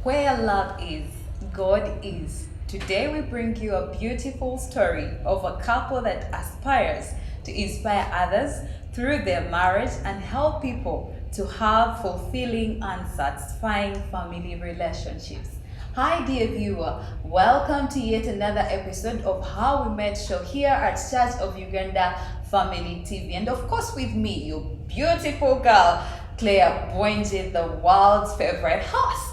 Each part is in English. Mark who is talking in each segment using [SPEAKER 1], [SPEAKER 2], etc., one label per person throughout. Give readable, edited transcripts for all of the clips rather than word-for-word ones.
[SPEAKER 1] Where love is, God is. Today we bring you a beautiful story of a couple that aspires to inspire others through their marriage and help people to have fulfilling and satisfying family relationships. Hi, dear viewer. Welcome to yet another episode of How We Met Show here at Church of Uganda Family TV. And of course, with me, your beautiful girl, Clare Bwenje, the world's favorite host.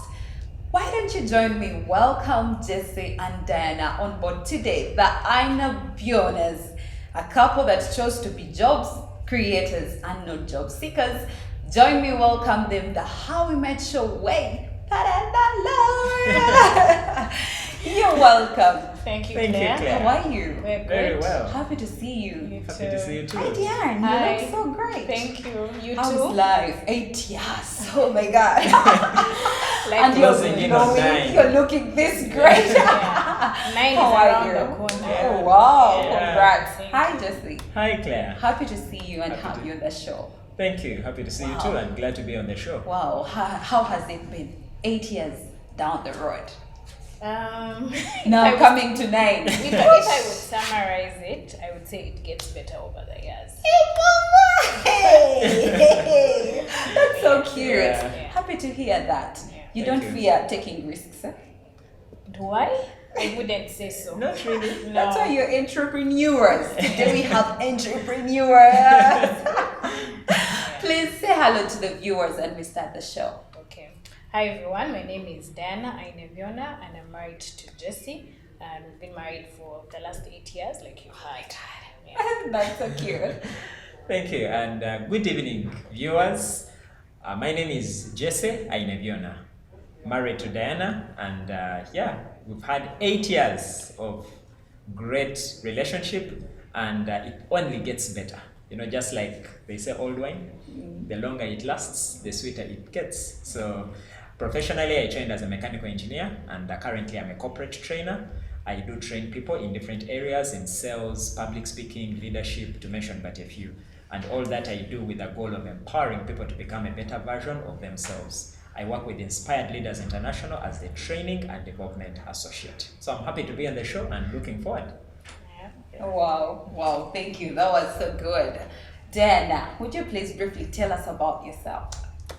[SPEAKER 1] Why don't you join me? Welcome Jesse and Diana on board today, the Ainebyooners, a couple that chose to be jobs creators and not job seekers. Join me, welcome them the How We Met Show way. You're welcome.
[SPEAKER 2] Thank you,
[SPEAKER 3] Thank
[SPEAKER 2] Claire.
[SPEAKER 3] you, Claire.
[SPEAKER 1] How are you?
[SPEAKER 2] We're good.
[SPEAKER 3] Very well.
[SPEAKER 1] Happy to see you.
[SPEAKER 2] You
[SPEAKER 3] Happy to see you too.
[SPEAKER 1] Hi, Diane.
[SPEAKER 2] Hi.
[SPEAKER 1] You look so great.
[SPEAKER 2] Thank you. You
[SPEAKER 1] How's
[SPEAKER 2] too.
[SPEAKER 1] life? 8 years. Oh my God.
[SPEAKER 2] Life
[SPEAKER 1] And
[SPEAKER 2] is
[SPEAKER 3] Closing
[SPEAKER 1] you're
[SPEAKER 3] in on
[SPEAKER 1] glowing.
[SPEAKER 3] 9.
[SPEAKER 1] You're looking this great.
[SPEAKER 2] yeah. 9 is
[SPEAKER 1] How are
[SPEAKER 2] around
[SPEAKER 1] you?
[SPEAKER 2] the corner.
[SPEAKER 1] Oh wow.
[SPEAKER 3] Yeah.
[SPEAKER 1] Congrats.
[SPEAKER 2] Thank
[SPEAKER 1] Hi,
[SPEAKER 2] you.
[SPEAKER 1] Jesse.
[SPEAKER 3] Hi, Claire.
[SPEAKER 1] Happy to see you and
[SPEAKER 3] Happy
[SPEAKER 1] have
[SPEAKER 3] to-
[SPEAKER 1] you on the show.
[SPEAKER 3] Thank you. Happy to see you
[SPEAKER 1] Wow.
[SPEAKER 3] too, and glad to be on the show.
[SPEAKER 1] Wow. How has it been? 8 years down the road. Now
[SPEAKER 2] if I
[SPEAKER 1] coming to 9.
[SPEAKER 2] if I would summarize it, I would say it gets better over the years.
[SPEAKER 1] Hey, that's so cute.
[SPEAKER 3] Yeah.
[SPEAKER 1] Happy to hear that.
[SPEAKER 2] Yeah.
[SPEAKER 1] You
[SPEAKER 3] Thank
[SPEAKER 1] don't
[SPEAKER 3] you.
[SPEAKER 1] fear taking risks, eh?
[SPEAKER 2] Do I? I wouldn't say so.
[SPEAKER 3] Not really.
[SPEAKER 2] No.
[SPEAKER 1] That's why you're entrepreneurs. Today we have entrepreneurs. Please say hello to the viewers and we start the show.
[SPEAKER 2] Okay. Hi everyone. My name is Diana Ainebyoona and I'm married to Jesse. And we've been married for the last 8 years, like you heard. Yeah.
[SPEAKER 1] That's so cute.
[SPEAKER 3] Thank you, and good evening, viewers. My name is Jesse Ainebyoona, married to Diana, and we've had 8 years of great relationship, and it only gets better. You know, just like they say, old wine, the longer it lasts, the sweeter it gets. So, professionally, I trained as a mechanical engineer, and currently I'm a corporate trainer. I do train people in different areas in sales, public speaking, leadership, to mention but a few. And all that I do with the goal of empowering people to become a better version of themselves. I work with Inspired Leaders International as the Training and Development Associate. So I'm happy to be on the show and looking forward.
[SPEAKER 2] Yeah.
[SPEAKER 1] Wow, thank you. That was so good. Diana, would you please briefly tell us about yourself?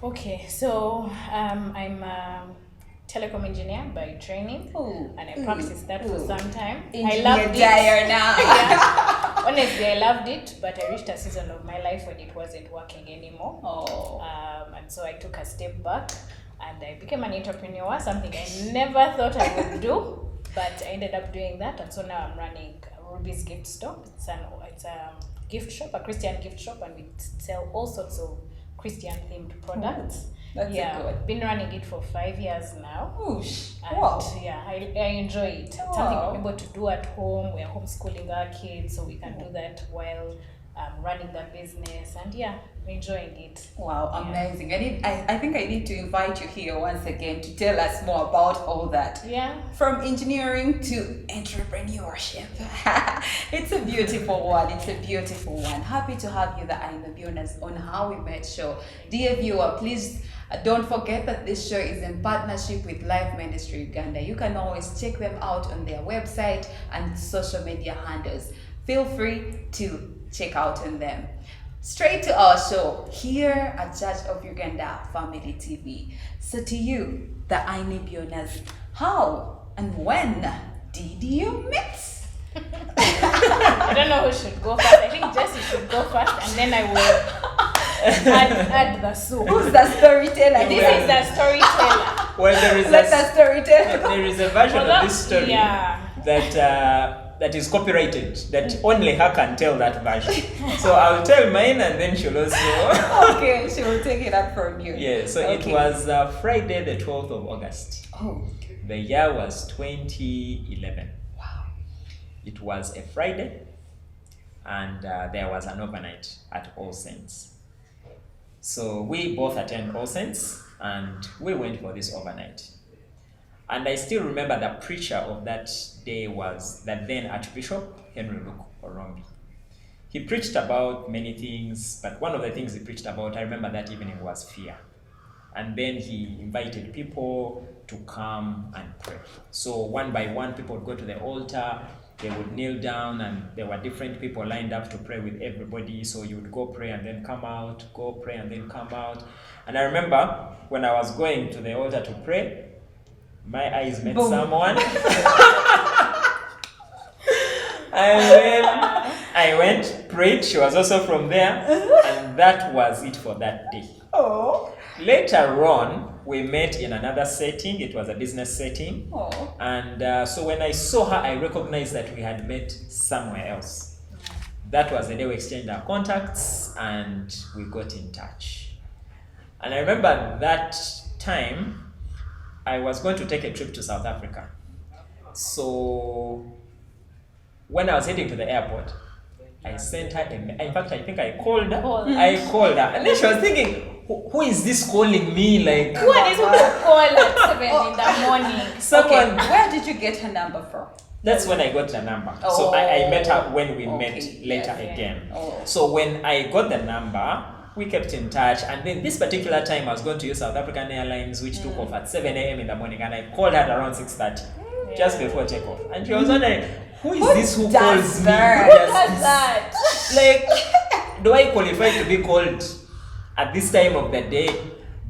[SPEAKER 2] Okay, so I'm a telecom engineer by training,
[SPEAKER 1] Ooh,
[SPEAKER 2] and I practiced that for some time. I
[SPEAKER 1] Engineer
[SPEAKER 2] loved it.
[SPEAKER 1] Diana.
[SPEAKER 2] Yeah. Honestly, I loved it, but I reached a season of my life when it wasn't working anymore.
[SPEAKER 1] Oh.
[SPEAKER 2] And so I took a step back, and I became an entrepreneur, something I never thought I would do, but I ended up doing that, and so now I'm running Ruby's Gift Store. It's a gift shop, a Christian gift shop, and we sell all sorts of Christian-themed products.
[SPEAKER 1] That's
[SPEAKER 2] Yeah,
[SPEAKER 1] good.
[SPEAKER 2] I've been running it for 5 years now.
[SPEAKER 1] Oosh.
[SPEAKER 2] And
[SPEAKER 1] Wow.
[SPEAKER 2] yeah, I enjoy it. It's something
[SPEAKER 1] Wow.
[SPEAKER 2] I'm able to do at home. We're homeschooling our kids, so we can do that while running the business. And yeah, enjoying it.
[SPEAKER 1] Wow, amazing. I think I need to invite you here once again to tell us more about all that.
[SPEAKER 2] Yeah.
[SPEAKER 1] From engineering to entrepreneurship. It's a beautiful one. It's a beautiful one. Happy to have you, the Ainebyooners, on How We Met Show. Dear viewer, please don't forget that this show is in partnership with Life Ministry Uganda. You can always check them out on their website and social media handles. Feel free to check out on them. Straight to our show here at Church of Uganda Family TV. So to you, the Ainebyooners, how and when did you meet?
[SPEAKER 2] I don't know who should go first. I think Jesse should go first, and then I will add the soup.
[SPEAKER 1] Who's the storyteller?
[SPEAKER 2] This
[SPEAKER 1] This
[SPEAKER 2] is the storyteller.
[SPEAKER 3] Well, there is
[SPEAKER 1] Let the storyteller go.
[SPEAKER 3] there is a version
[SPEAKER 2] Well,
[SPEAKER 3] of this story
[SPEAKER 2] yeah.
[SPEAKER 3] that is copyrighted, that only her can tell that version. So I'll tell mine, and then she'll also.
[SPEAKER 1] Okay, she will take it up from you.
[SPEAKER 3] Yeah, so it
[SPEAKER 1] Okay.
[SPEAKER 3] was Friday the 12th of August.
[SPEAKER 1] Oh,
[SPEAKER 3] The year was 2011.
[SPEAKER 1] wow.
[SPEAKER 3] It was a Friday, and there was an overnight at All Saints. So we both attend All Saints, and we went for this overnight. And I still remember the preacher of that day was the then Archbishop Henry Luke Orombi. He preached about many things, but one of the things he preached about, I remember that evening, was fear. And then he invited people to come and pray. So one by one, people would go to the altar, they would kneel down, and there were different people lined up to pray with everybody. So you would go pray and then come out, go pray and then come out. And I remember when I was going to the altar to pray, my eyes met someone. And then I went, prayed, she was also from there, and that was it for that day.
[SPEAKER 1] Oh.
[SPEAKER 3] Later on, we met in another setting. It was a business setting.
[SPEAKER 1] Oh.
[SPEAKER 3] And so when I saw her, I recognized that we had met somewhere else. That was the day we exchanged our contacts and we got in touch. And I remember that time, I was going to take a trip to South Africa. So when I was heading to the airport, I sent her in fact, I think I called her. I called her. And then she was thinking, who is this calling me? Like,
[SPEAKER 2] who are these people who call at 7 in the morning?
[SPEAKER 3] Someone.
[SPEAKER 1] Okay, where did you get her number from?
[SPEAKER 3] That's when I got the number.
[SPEAKER 1] Oh.
[SPEAKER 3] So I met her when we met later
[SPEAKER 1] Yes,
[SPEAKER 3] again.
[SPEAKER 1] Oh.
[SPEAKER 3] So when I got the number, we kept in touch. And then this particular time, I was going to use South African Airlines, which took off at 7 a.m. in the morning. And I called her at around 6:30, just before takeoff. And she was wondering, who is this who calls me?
[SPEAKER 1] that?
[SPEAKER 3] Who
[SPEAKER 2] Who does that?
[SPEAKER 3] Like, do I qualify to be called at this time of the day?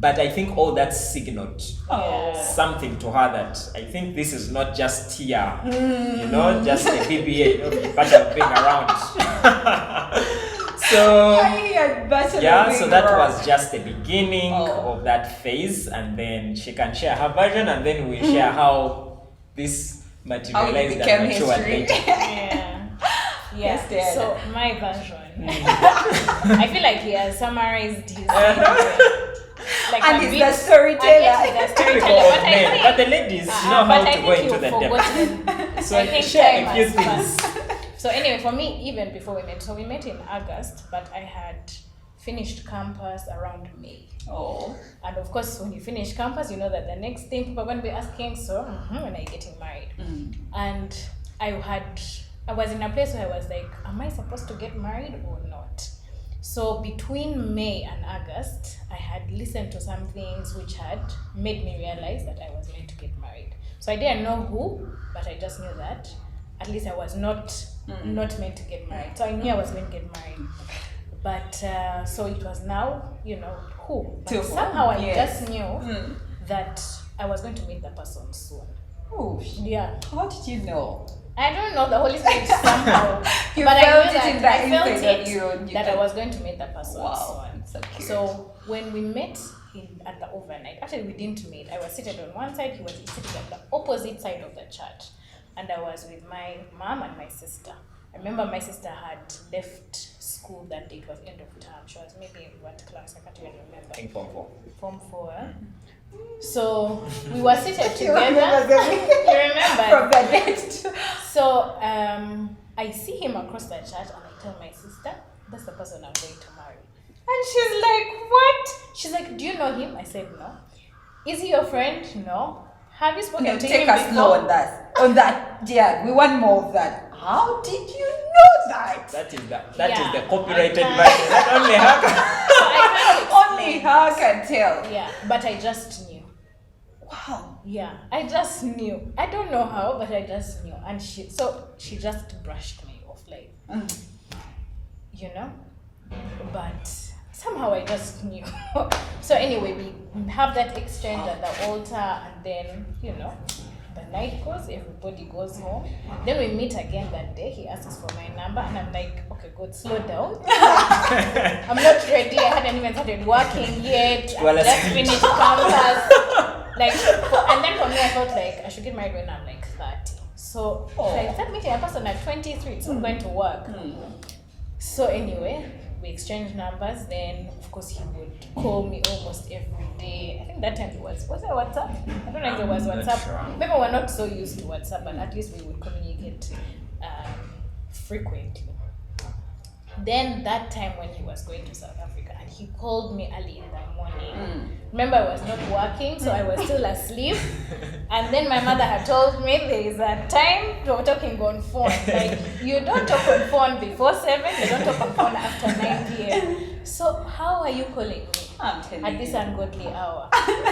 [SPEAKER 3] But I think all that signaled something to her that I think this is not just here, you know, just a BBA, but of being around. So so that was just the beginning of that phase, and then she can share her version, and then we share how this materialized and matured later.
[SPEAKER 2] Yeah.
[SPEAKER 1] Yes,
[SPEAKER 2] so my version, I feel like he has summarized his like
[SPEAKER 1] and he's the storyteller.
[SPEAKER 3] Typical of men, but the ladies know how to go into the depth. So
[SPEAKER 2] I think
[SPEAKER 3] share
[SPEAKER 2] time
[SPEAKER 3] a few
[SPEAKER 2] has
[SPEAKER 3] things.
[SPEAKER 2] passed. So anyway, for me, even before we met, so we met in August, but I had finished campus around May.
[SPEAKER 1] Oh.
[SPEAKER 2] And of course, when you finish campus, you know that the next thing people are going to be asking, so when are you getting married? And I was in a place where I was like, am I supposed to get married or not? So between May and August, I had listened to some things which had made me realize that I was meant to get married. So I didn't know who, but I just knew that at least I was not meant to get married. So I knew I was going to get married. But so it was now, who. But somehow I just knew that I was going to meet the person soon.
[SPEAKER 1] Oh,
[SPEAKER 2] yeah.
[SPEAKER 1] How did you know?
[SPEAKER 2] I don't know, the Holy Spirit somehow.
[SPEAKER 1] You
[SPEAKER 2] but
[SPEAKER 1] felt
[SPEAKER 2] I knew
[SPEAKER 1] it in
[SPEAKER 2] that
[SPEAKER 1] the
[SPEAKER 2] I felt
[SPEAKER 1] inside
[SPEAKER 2] it
[SPEAKER 1] of you.
[SPEAKER 2] that I was going to meet that person.
[SPEAKER 1] Wow, so cute.
[SPEAKER 2] So when we met at the overnight, actually we didn't meet. I was seated on one side, he was sitting at the opposite side of the church. And I was with my mom and my sister. I remember my sister had left school that day. It was end of term. She was maybe in what class? I can't even remember.
[SPEAKER 3] I think Form 4.
[SPEAKER 2] Form 4. So we were seated together. You remember?
[SPEAKER 1] From the date.
[SPEAKER 2] So I see him across the church and I tell my sister, that's the person I'm going to marry. And she's like, what? She's like, do you know him? I said, no. Is he your friend? No. Have you spoken to him before?
[SPEAKER 1] Take us slow on that. Yeah, we want more of that. How did you know that?
[SPEAKER 3] That is the copyrighted version. That only her
[SPEAKER 1] Only her can tell.
[SPEAKER 2] Yeah, but I just knew.
[SPEAKER 1] Wow.
[SPEAKER 2] Yeah, I just knew. I don't know how, but I just knew. And she just brushed me off, like, But somehow I just knew. So anyway, we have that exchange at the altar, and then, the night goes, everybody goes home. Then we meet again that day. He asks for my number, and I'm like, okay, God, slow down. I'm not ready. I hadn't even started working yet. I just finished campus. And then for me, I felt like I should get married when I'm like 30. So if I start meeting a person at 23, it's not going to work. So anyway, we exchanged numbers. Then, of course, he would call me almost every day. I think that time was it WhatsApp? I don't know if it was WhatsApp.
[SPEAKER 3] Sure.
[SPEAKER 2] Maybe we're not so used to WhatsApp, but at least we would communicate frequently. Then that time when he was going to South Africa, and he called me early in the morning. Remember, I was not working, so I was still asleep. And then my mother had told me there is a time we were talking on phone. Like, you don't talk on phone before 7, you don't talk on phone after 9 p.m. So how are you calling me?
[SPEAKER 1] I'm telling
[SPEAKER 2] at this
[SPEAKER 1] you.
[SPEAKER 2] ungodly hour.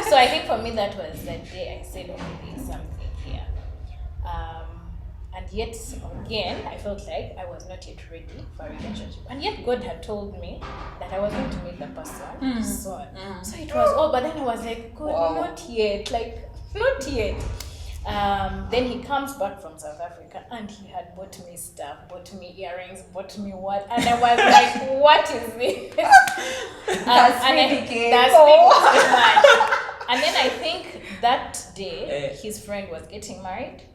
[SPEAKER 2] So I think for me that was the day I said, okay, there's something here. And yet again, I felt like I was not yet ready for a relationship. And yet God had told me that I was going to meet the person soon. So it was all, but then I was like, God,
[SPEAKER 1] Wow.
[SPEAKER 2] not yet, like not yet. Then he comes back from South Africa and he had bought me stuff, bought me earrings, bought me what, and I was like, what is this?
[SPEAKER 1] That's
[SPEAKER 2] and
[SPEAKER 1] really
[SPEAKER 2] I,
[SPEAKER 1] gay.
[SPEAKER 2] that's
[SPEAKER 1] Oh.
[SPEAKER 2] really mad. And then I think that day his friend was getting married.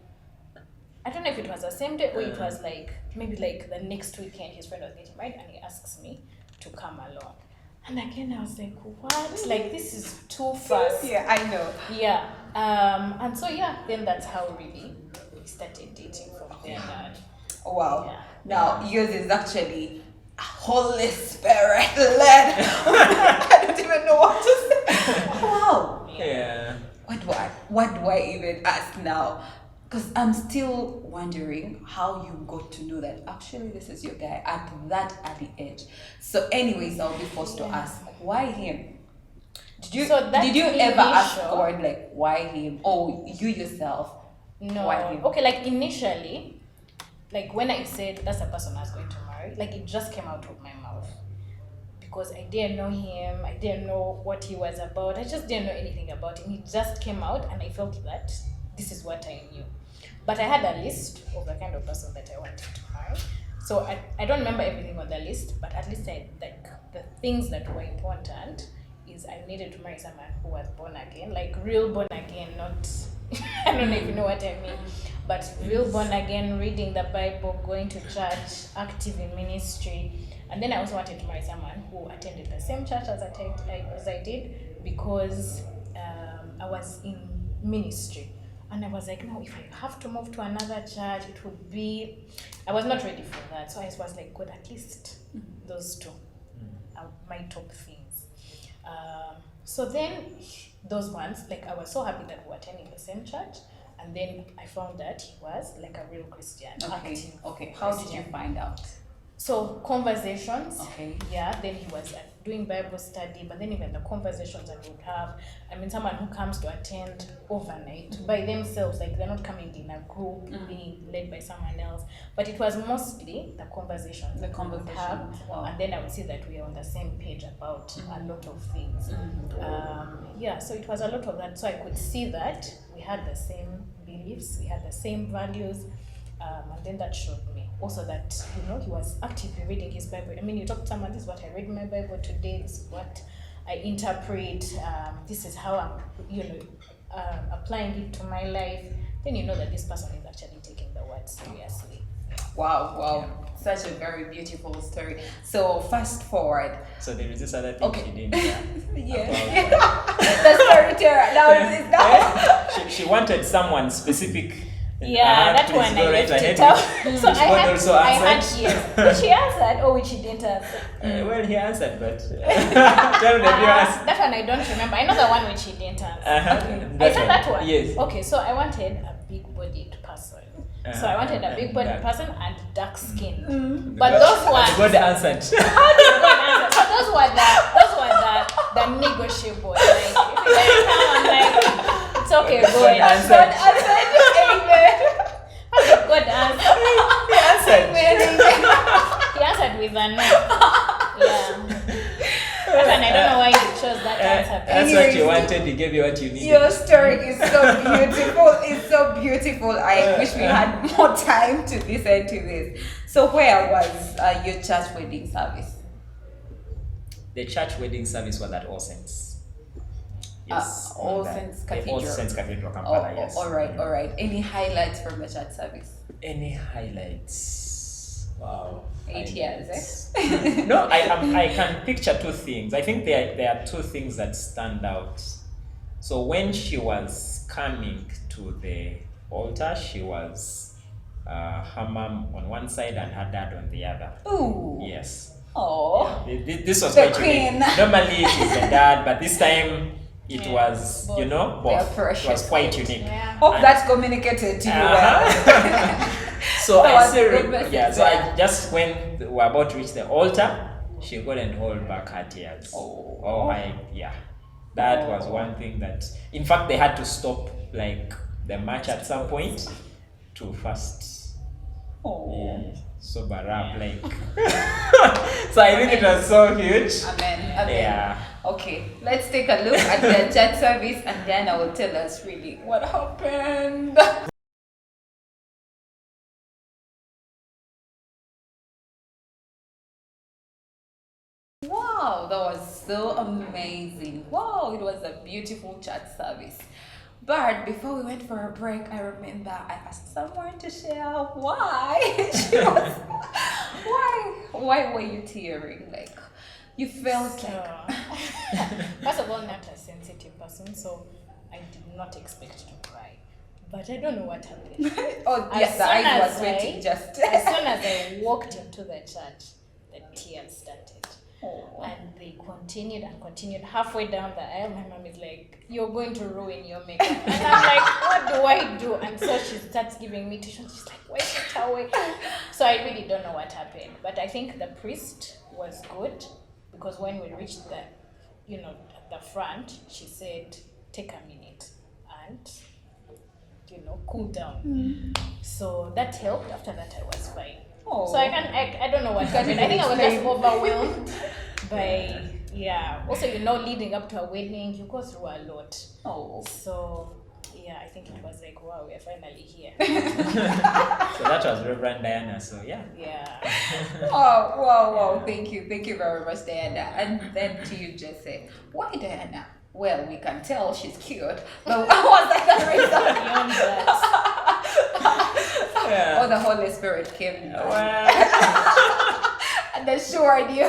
[SPEAKER 2] I don't know if it was the same day or it was like maybe like the next weekend his friend was getting married and he asks me to come along. And again I was like, what? Like this is too fast.
[SPEAKER 1] Yeah, I know.
[SPEAKER 2] Yeah. And so yeah, then that's how really we started dating from then on.
[SPEAKER 1] Wow.
[SPEAKER 2] Yeah.
[SPEAKER 1] Now yours is actually Holy Spirit led. I don't even know what to say. Wow.
[SPEAKER 3] Yeah.
[SPEAKER 1] What do I even ask now? Because I'm still wondering how you got to know that actually this is your guy at that early age. So anyways, I'll be forced to ask, why him? Did you ever ask God like why him? Or you yourself?
[SPEAKER 2] No.
[SPEAKER 1] Why him?
[SPEAKER 2] Okay, like initially, like when I said that's the person I was going to marry, like it just came out of my mouth. Because I didn't know him, I didn't know what he was about, I just didn't know anything about him. It just came out and I felt that this is what I knew. But I had a list of the kind of person that I wanted to marry. So I don't remember everything on the list, but at least I like the things that were important is I needed to marry someone who was born again, like real born again, not I don't know if you know what I mean, but real born again, reading the Bible, going to church, active in ministry. And then I also wanted to marry someone who attended the same church as I did because I was in ministry. And I was like, no, if I have to move to another church, it would be... I was not ready for that. So I was like, good, at least those two are my top things. So then those ones, like I was so happy that we were attending the same church. And then I found that he was like a real Christian.
[SPEAKER 1] Okay. How did you find out?
[SPEAKER 2] So conversations.
[SPEAKER 1] Okay.
[SPEAKER 2] Yeah, then he was doing Bible study, but then even the conversations that we would have, I mean, someone who comes to attend overnight by themselves, like they're not coming in a group, being led by someone else, but it was mostly the conversations that we would have, and then I would see that we are on the same page about a lot of things. Yeah, so it was a lot of that, so I could see that we had the same beliefs, we had the same values, and then that showed me also that, you know, he was actively reading his Bible. I mean, you talk to someone, this is what I read in my Bible today, this is what I interpret, this is how I'm, you know, applying it to my life. Then you know that this person is actually taking the word seriously.
[SPEAKER 1] Wow. Such a very beautiful story. So fast forward.
[SPEAKER 3] So there is this other thing she didn't
[SPEAKER 1] The storyteller. Now
[SPEAKER 3] she wanted someone specific.
[SPEAKER 2] Yeah, that one I left it out. So I had yes. Which he answered, which he didn't answer.
[SPEAKER 3] Well, he answered, but tell the viewers.
[SPEAKER 2] That one I don't remember. I know the one which he didn't answer. Okay. I said that one.
[SPEAKER 3] Yes.
[SPEAKER 2] Okay, so I wanted a big-bodied person. So I wanted a big-bodied person and dark skin. But those ones.
[SPEAKER 3] God answered.
[SPEAKER 2] How did God answer? So those were the negotiable. Like if you guys come, I'm like, it's okay, go ahead.
[SPEAKER 1] God answered. Amen.
[SPEAKER 2] How did God answer?
[SPEAKER 3] He answered.
[SPEAKER 2] He answered with a no. Yeah. And I don't know why you chose that answer.
[SPEAKER 3] That's what you wanted. He gave you what you needed.
[SPEAKER 1] Your story is so beautiful. It's so beautiful. I wish we had more time to listen to this. So where was your church wedding service?
[SPEAKER 3] The church wedding service was at All Saints. Yes.
[SPEAKER 1] All Saints Cathedral.
[SPEAKER 3] All Saints Cathedral, Kampala, yes.
[SPEAKER 1] All right. Any highlights from the church service?
[SPEAKER 3] Any highlights? Wow.
[SPEAKER 1] 8 years,
[SPEAKER 3] No, I can picture two things. I think there are two things that stand out. So when she was coming to the altar, she was her mom on one side and her dad on the other.
[SPEAKER 1] Ooh.
[SPEAKER 3] Yes.
[SPEAKER 1] Oh.
[SPEAKER 3] Yeah. This was
[SPEAKER 1] The
[SPEAKER 3] quite
[SPEAKER 1] queen.
[SPEAKER 3] unique. Normally it is the dad, but this time it was,
[SPEAKER 2] both.
[SPEAKER 3] you know, both. It was quite unique.
[SPEAKER 2] Yeah.
[SPEAKER 1] Hope that's communicated to you well.
[SPEAKER 3] So
[SPEAKER 1] That
[SPEAKER 3] I
[SPEAKER 1] was
[SPEAKER 3] still,
[SPEAKER 1] good message
[SPEAKER 3] yeah. So
[SPEAKER 1] there.
[SPEAKER 3] I just when we were about to reach the altar, she couldn't hold back her tears.
[SPEAKER 1] Oh.
[SPEAKER 3] That was one thing that, in fact, they had to stop like the match at some point to fast sober up, like. So I think it was so huge.
[SPEAKER 1] Amen.
[SPEAKER 3] Yeah.
[SPEAKER 1] Okay, let's take a look at the chat service, and then I will tell us really what happened. Wow, that was so amazing. Wow, it was a beautiful chat service. But before we went for a break, I remember I asked someone to share why she was, why were you tearing? Like, you felt like.
[SPEAKER 2] First of all, not a sensitive person, so I did not expect to cry. But I don't know what happened.
[SPEAKER 1] Oh, yes, the eyes were sweating just.
[SPEAKER 2] As soon as I walked into the church, the tears started.
[SPEAKER 1] Oh.
[SPEAKER 2] And they continued and continued. Halfway down the aisle, my mom is like, "You're going to ruin your makeup." And I'm like, "What do I do?" And so she starts giving me tissues. She's like, "Wipe it away." So I really don't know what happened. But I think the priest was good, because when we reached the, at the front, she said, "Take a minute and, cool down." So that helped. After that, I was fine.
[SPEAKER 1] Oh.
[SPEAKER 2] So I don't know what happened. I think I was just overwhelmed by, Also, leading up to a wedding, you go through a lot.
[SPEAKER 1] Oh.
[SPEAKER 2] So, I think it was like, wow, we're finally here.
[SPEAKER 3] So that was Reverend Diana. So yeah.
[SPEAKER 1] Wow. Thank you very much, Diana. And then to you, Jesse. Why Diana? Well, we can tell she's cute, but what was that the reason?
[SPEAKER 2] Beyond that.
[SPEAKER 1] Oh, the Holy Spirit came
[SPEAKER 3] Well.
[SPEAKER 1] and assured you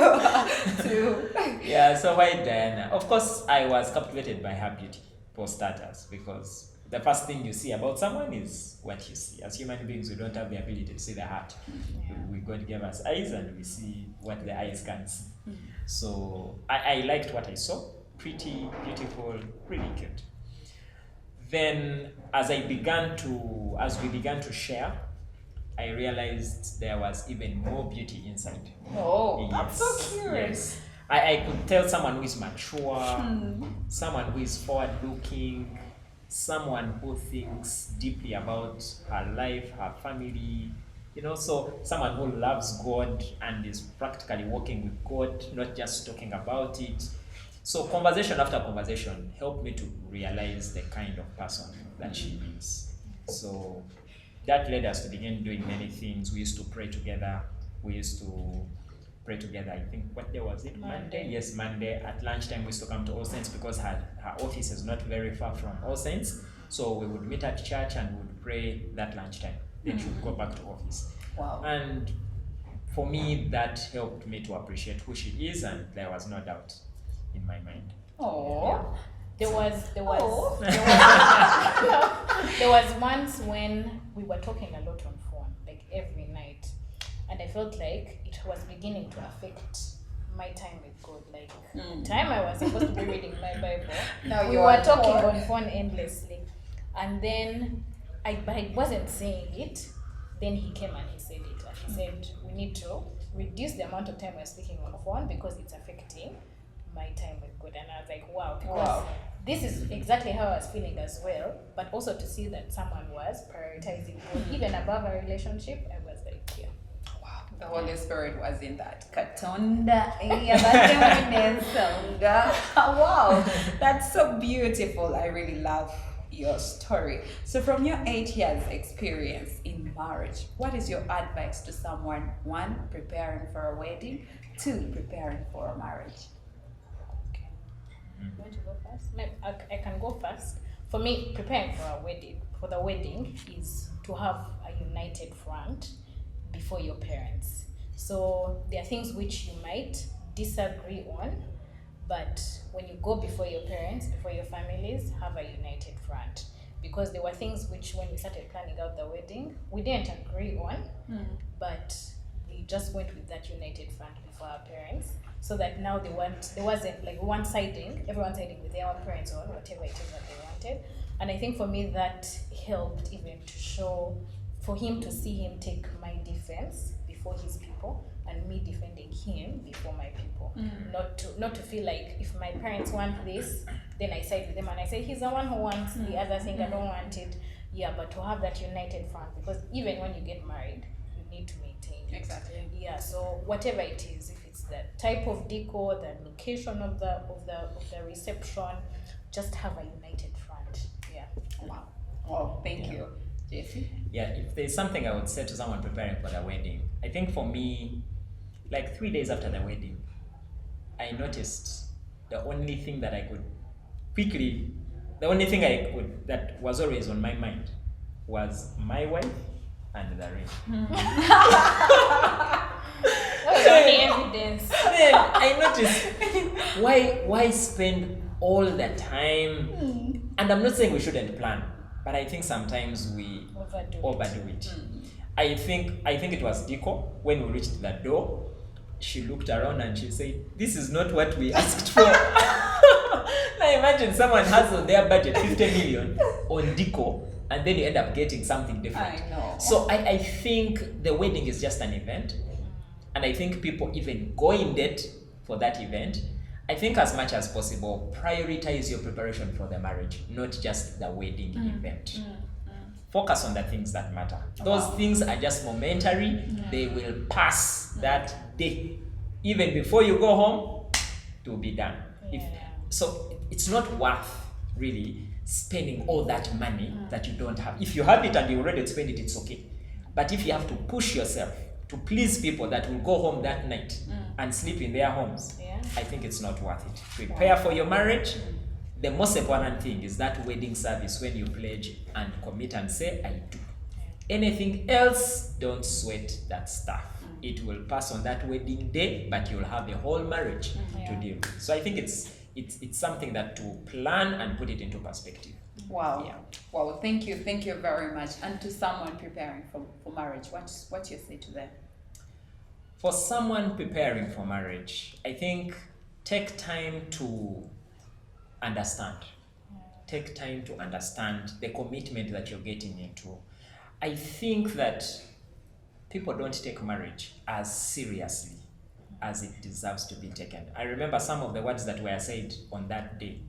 [SPEAKER 1] to.
[SPEAKER 3] Yeah, so why Diana? Of course, I was captivated by her beauty, for starters, because the first thing you see about someone is what you see. As human beings, we don't have the ability to see the heart. God gave us eyes, and we see what the eyes can see. So I liked what I saw. Pretty, beautiful, really cute. Then, as we began to share, I realized there was even more beauty inside.
[SPEAKER 1] Oh, that's so cute.
[SPEAKER 3] Yes. I could tell someone who is mature, someone who is forward-looking, someone who thinks deeply about her life, her family, so someone who loves God and is practically walking with God, not just talking about it. So conversation after conversation helped me to realize the kind of person that she is. So that led us to begin doing many things. We used to pray together. I think, what day was it? Monday? Yes, Monday. At lunchtime, we used to come to All Saints because her office is not very far from All Saints. So we would meet at church and we would pray that lunchtime. Then she would go back to office.
[SPEAKER 1] Wow.
[SPEAKER 3] And for me, that helped me to appreciate who she is, and there was no doubt in my mind.
[SPEAKER 1] Oh.
[SPEAKER 2] There was once when we were talking a lot on phone, like every night, and I felt like it was beginning to affect my time with God. Like time I was supposed to be reading my Bible,
[SPEAKER 1] now
[SPEAKER 2] we were talking on phone endlessly, and then I wasn't saying it. Then he came and he said it, and he said we need to reduce the amount of time we're speaking on phone because it's affecting my time with God. And I was like, wow, this is exactly how I was feeling as well. But also to see that someone was prioritizing God even above our relationship, I was like, yeah.
[SPEAKER 1] Wow, the Holy Spirit was in that. Katonda. Wow, that's so beautiful. I really love your story. So from your 8 years experience in marriage, what is your advice to someone, 1, preparing for a wedding, 2, preparing for a marriage?
[SPEAKER 2] You want to go first? I can go first. For me, preparing for the wedding is to have a united front before your parents. So there are things which you might disagree on, but when you go before your parents, before your families, have a united front. Because there were things which, when we started planning out the wedding, we didn't agree on, but we just went with that united front before our parents. So that now there wasn't like everyone siding with their own parents on whatever it is that they wanted. And I think for me that helped even to show, for him to see him take my defense before his people and than me defending him before my people. Not to feel like if my parents want this, then I side with them and I say he's the one who wants the other thing, I don't want it. Yeah, but to have that united front, because even when you get married, you need to maintain it.
[SPEAKER 1] Exactly.
[SPEAKER 2] Yeah, so whatever it is, if it's the type of decor, the location of the reception, just have a united front. Yeah.
[SPEAKER 1] Wow. Oh, thank you. Jesse?
[SPEAKER 3] Yeah, if there's something I would say to someone preparing for the wedding, I think for me, like 3 days after the wedding, I noticed the only thing that I could that was always on my mind was my wife and the ring.
[SPEAKER 2] That was only evidence.
[SPEAKER 3] Then I noticed why spend all the time? And I'm not saying we shouldn't plan, but I think sometimes we overdo it. I think it was Diko. When we reached the door, she looked around and she said, "This is not what we asked for." Now imagine someone has on their budget 50 million on Diko, and then you end up getting something different.
[SPEAKER 1] I know.
[SPEAKER 3] So I think the wedding is just an event, and I think people even go in debt for that event. I think as much as possible, prioritize your preparation for the marriage, not just the wedding event. Focus on the things that matter. Those things are just momentary. They will pass that day. Even before you go home, to be done. So it's not worth really spending all that money that you don't have. If you have it and you already spend it, it's okay. But if you have to push yourself to please people that will go home that night and sleep in their homes, I think it's not worth it. Prepare for your marriage. The most important thing is that wedding service when you pledge and commit and say, "I do." Anything else, don't sweat that stuff. It will pass on that wedding day, but you'll have a whole marriage to deal with. So I think it's something that to plan and put it into perspective.
[SPEAKER 1] Wow.
[SPEAKER 3] Yeah.
[SPEAKER 1] Wow. Thank you very much. And to someone preparing for marriage, what you say to them?
[SPEAKER 3] For someone preparing for marriage, I think take time to understand. Take time to understand the commitment that you're getting into. I think that people don't take marriage as seriously as it deserves to be taken. I remember some of the words that were said on that day,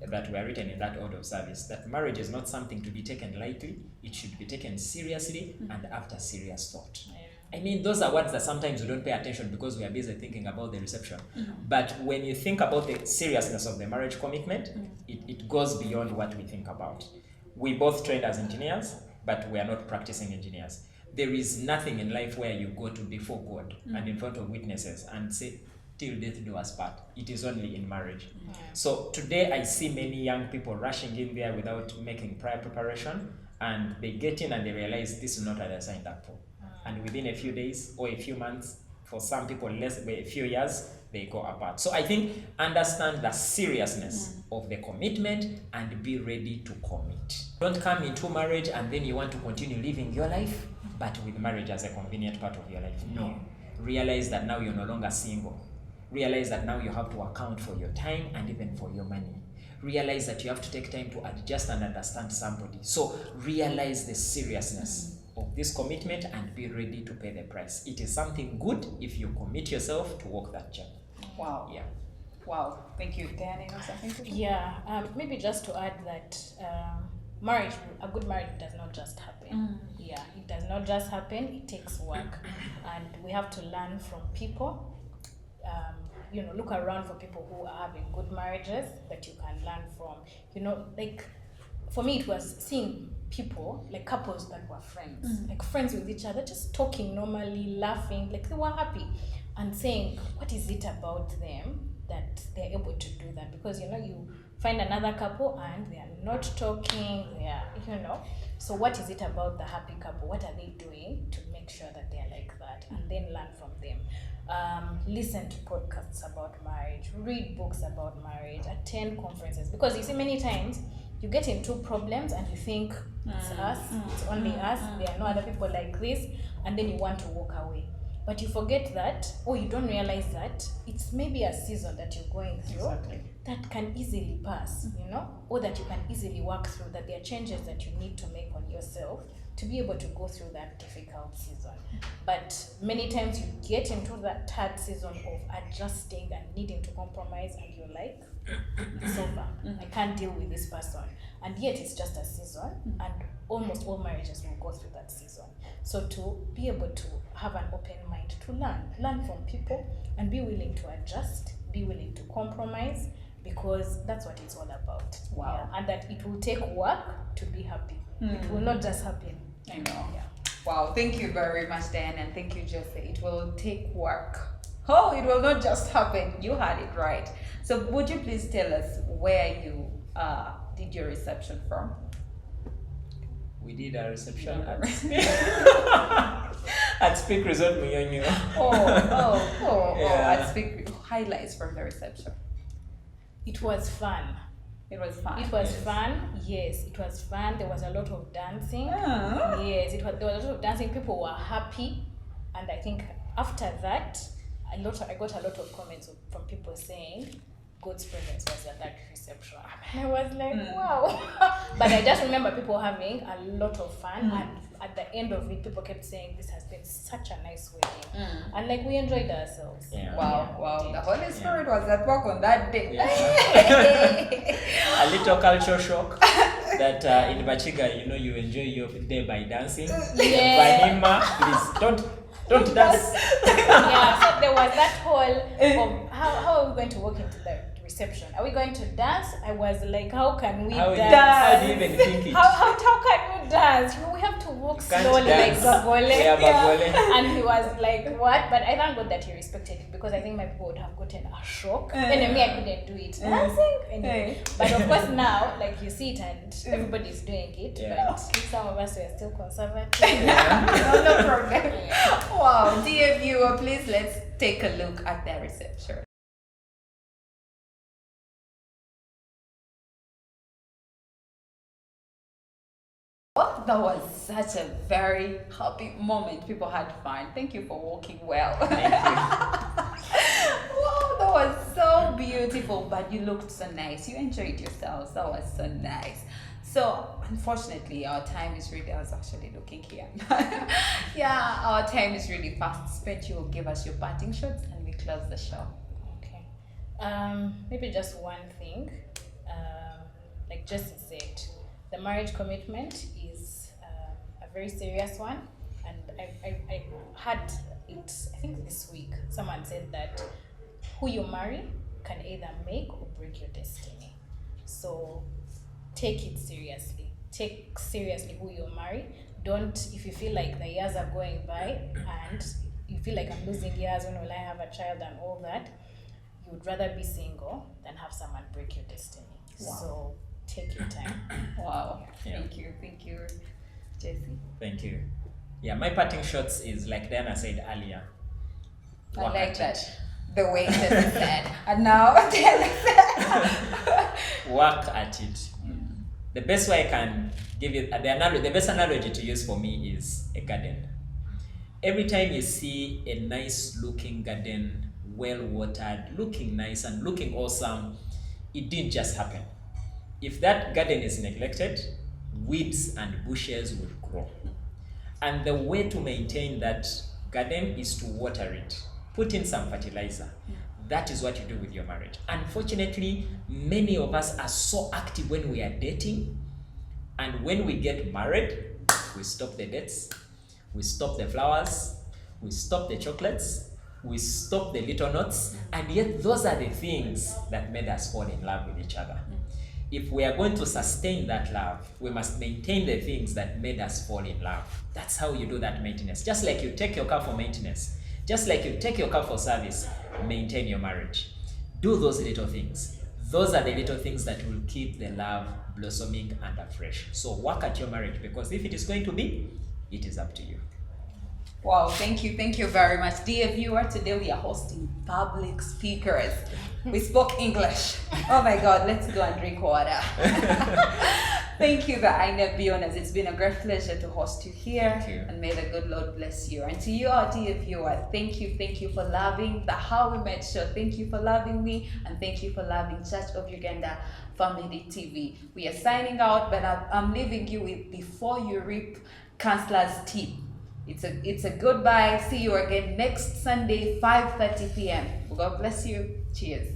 [SPEAKER 3] that were written in that order of service, that marriage is not something to be taken lightly. It should be taken seriously and after serious thought. I mean, those are words that sometimes we don't pay attention because we are busy thinking about the reception. But when you think about the seriousness of the marriage commitment, it goes beyond what we think about. We both trained as engineers, but we are not practicing engineers. There is nothing in life where you go to before God and in front of witnesses and say, "Till death do us part." It is only in marriage. So today I see many young people rushing in there without making prior preparation, and they get in and they realize this is not what I signed up for. And within a few days or a few months, for some people a few years, they go apart. So I think understand the seriousness of the commitment and be ready to commit. Don't come into marriage and then you want to continue living your life, but with marriage as a convenient part of your life. No. Realize that now you're no longer single. Realize that now you have to account for your time and even for your money. Realize that you have to take time to adjust and understand somebody. So realize the seriousness of this commitment and be ready to pay the price. It is something good if you commit yourself to walk that journey.
[SPEAKER 1] Wow.
[SPEAKER 3] Yeah.
[SPEAKER 1] Wow. Thank you. Diana, you know something to say?
[SPEAKER 2] Yeah. Maybe just to add that marriage, a good marriage does not just happen. Yeah, it does not just happen. It takes work, and we have to learn from people. Look around for people who are having good marriages that you can learn from. Like for me, it was seeing people, like couples that were friends, like friends with each other, just talking normally, laughing, like they were happy, and saying, what is it about them that they're able to do that? Because you find another couple and they are not talking, so what is it about the happy couple? What are they doing to make sure that they're like that? And then learn from them. Listen to podcasts about marriage, read books about marriage, attend conferences, because you see many times you get into problems and you think it's us, it's only us, there are no other people like this, and then you want to walk away. but you forget that, or you don't realize that it's maybe a season that you're going through that can easily pass, or that you can easily work through, that there are changes that you need to make on yourself to be able to go through that difficult season. But many times you get into that third season of adjusting and needing to compromise, and you're like, it's over. I can't deal with this person. And yet it's just a season, and almost all marriages will go through that season. So to be able to have an open mind to learn from people, and be willing to adjust, be willing to compromise, because that's what it's all about.
[SPEAKER 1] Wow.
[SPEAKER 2] Yeah. And that it will take work to be happy. It will not just happen.
[SPEAKER 1] I know.
[SPEAKER 2] Yeah.
[SPEAKER 1] Wow, thank you very much, Diana, and thank you, Jesse. It will take work. Oh, it will not just happen. You had it right. So would you please tell us where you did your reception from?
[SPEAKER 3] We did a reception at at Speak Resort Muyonyo.
[SPEAKER 1] At Speak. Highlights from the reception.
[SPEAKER 2] It was fun.
[SPEAKER 1] It was fun.
[SPEAKER 2] It was fun. Yes, it was fun. There was a lot of dancing.
[SPEAKER 1] Ah.
[SPEAKER 2] Yes, there was a lot of dancing. People were happy, and I think after that, I got a lot of comments from people saying God's presence was at that reception. And I was like, wow. But I just remember people having a lot of fun, and at the end of it, people kept saying this has been such a nice wedding, and like we enjoyed ourselves.
[SPEAKER 3] Yeah.
[SPEAKER 1] Wow. The Holy Spirit was at work on that day.
[SPEAKER 3] Yeah. A little culture shock that in Bachiga, you enjoy your day by dancing.
[SPEAKER 2] Yeah.
[SPEAKER 3] Vanima, please don't dance.
[SPEAKER 2] Yeah, so there was that whole of how are we going to walk into the reception? Are we going to dance? I was like, how can we dance?
[SPEAKER 3] How do you even think it?
[SPEAKER 2] How can we dance? We have to walk
[SPEAKER 3] Can't
[SPEAKER 2] slowly
[SPEAKER 3] dance.
[SPEAKER 2] like Gagole.
[SPEAKER 3] Yeah, Gagole.
[SPEAKER 2] And he was like, what? But I thank God that he respected it, because I think my people would have gotten a shock. And me, I couldn't do it. Dancing. Anyway. But of course now, like you see it and everybody's doing it.
[SPEAKER 3] Yeah.
[SPEAKER 2] But some of us were still conservative.
[SPEAKER 1] No problem. Wow, dear viewer, please let's take a look at their reception. Well, that was such a very happy moment. People had fun. Thank you for walking well.
[SPEAKER 3] Thank you.
[SPEAKER 1] Wow, that was so beautiful, but you looked so nice. You enjoyed yourselves. That was so nice. So, unfortunately, our time is really, I was actually looking here. Yeah, our time is really fast spent. You will give us your parting shots and we close the show.
[SPEAKER 2] Okay. Maybe just one thing. Like Jesse said, the marriage commitment is a very serious one. And I had it, I think this week, someone said that who you marry can either make or break your destiny. So take it seriously. Take seriously who you marry. Don't, if you feel like the years are going by and you feel like I'm losing years, when will I have a child and all that, you would rather be single than have someone break your destiny.
[SPEAKER 1] Wow.
[SPEAKER 2] So take your time.
[SPEAKER 1] Wow.
[SPEAKER 3] Yeah.
[SPEAKER 1] Thank you, Jesse.
[SPEAKER 3] Thank you. Yeah, my parting shots is like Diana said earlier.
[SPEAKER 1] I
[SPEAKER 3] Work
[SPEAKER 1] like
[SPEAKER 3] at
[SPEAKER 1] that.
[SPEAKER 3] it.
[SPEAKER 1] The way Jesse said. And now Diana said.
[SPEAKER 3] Work at it. The best way I can give it, the best analogy to use for me is a garden. Every time you see a nice looking garden, well watered, looking nice and looking awesome, it didn't just happen. If that garden is neglected, weeds and bushes will grow. And the way to maintain that garden is to water it. Put in some fertilizer. That is what you do with your marriage. Unfortunately, many of us are so active when we are dating, and when we get married, we stop the dates, we stop the flowers, we stop the chocolates, we stop the little notes, and yet those are the things that made us fall in love with each other. If we are going to sustain that love, we must maintain the things that made us fall in love. That's how you do that maintenance. Just like you take your car for maintenance, just like you take your car for service, maintain your marriage. Do those little things. Those are the little things that will keep the love blossoming and afresh. So work at your marriage, because if it is going to be, it is up to you.
[SPEAKER 1] Wow, thank you very much. Dear viewer, today we are hosting public speakers. We spoke English. Oh my God, let's go and drink water. Thank you, the Ainebyooners. It's been a great pleasure to host you here.
[SPEAKER 3] Thank you.
[SPEAKER 1] And may the good Lord bless you. And to you, our dear viewer, thank you for loving the How We Met Show. Thank you for loving me, and thank you for loving Church of Uganda Family TV. We are signing out, but I'm leaving you with Before You Reap Counselor's Tip. It's a goodbye. See you again next Sunday, 5:30 p.m. God bless you. Cheers.